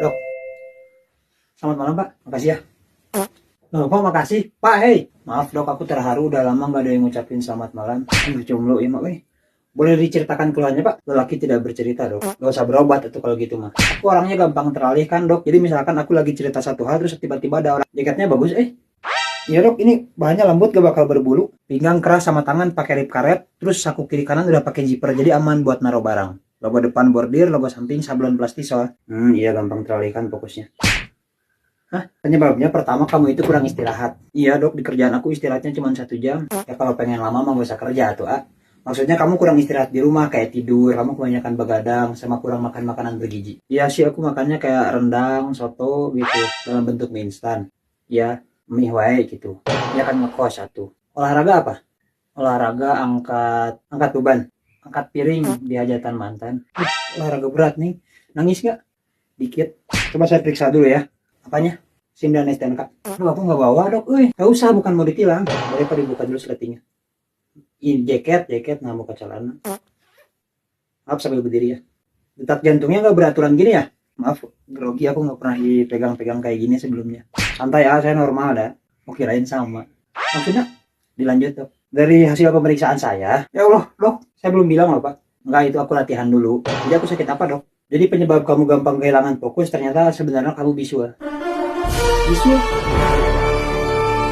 Dok, selamat malam Pak. Makasih ya. Loh, kok makasih? Pak, hei. Maaf dok, aku terharu udah lama gak ada yang ngucapin selamat malam. Jomblo ya mak, weh. Boleh diceritakan keluhannya Pak? Lelaki tidak bercerita dok. Gak usah berobat atau kalau gitu mah. Aku orangnya gampang teralihkan dok. Jadi misalkan aku lagi cerita satu hal terus tiba-tiba ada orang jaketnya bagus, iya dok, ini bahannya lembut gak bakal berbulu. Pinggang keras sama tangan pakai rib karet. Terus saku kiri kanan udah pakai zipper jadi aman buat naruh barang. Logo depan bordir, logo samping sablon plastisol. Iya gampang teralihkan fokusnya. Hah? Penyebabnya pertama kamu itu kurang istirahat. Iya dok, di kerjaan aku istirahatnya cuma 1 jam. Ya kalau pengen lama mah gak usah kerja tuh Maksudnya kamu kurang istirahat di rumah kayak tidur, kamu kebanyakan begadang, sama kurang makan makanan bergizi. Iya sih aku makannya kayak rendang, soto gitu, dalam bentuk mie instan. Ya, mie wae gitu. Ya kan ngekos satu. Olahraga apa? Olahraga angkat beban, angkat piring di hajatan mantan. Olahraga berat nih. Nangis nggak? Dikit. Coba saya periksa dulu ya. Apanya? SIM dan STNK. Aduh, aku nggak bawa dok. Nggak usah, bukan mau ditilang. Daripada dibuka dulu seletingnya. Ini jaket nggak mau ke celana. Maaf sambil berdiri ya. Detak jantungnya nggak beraturan gini ya? Maaf, grogi aku nggak pernah dipegang-pegang kayak gini sebelumnya. Santai saya normal dah. Oh kirain sama. Maksudnya dilanjut dok. Dari hasil pemeriksaan saya, ya Allah dok, saya belum bilang loh pak. Enggak, itu aku latihan dulu. Jadi aku sakit apa dok? Jadi penyebab kamu gampang kehilangan fokus ternyata sebenarnya kamu bisul. Bisul?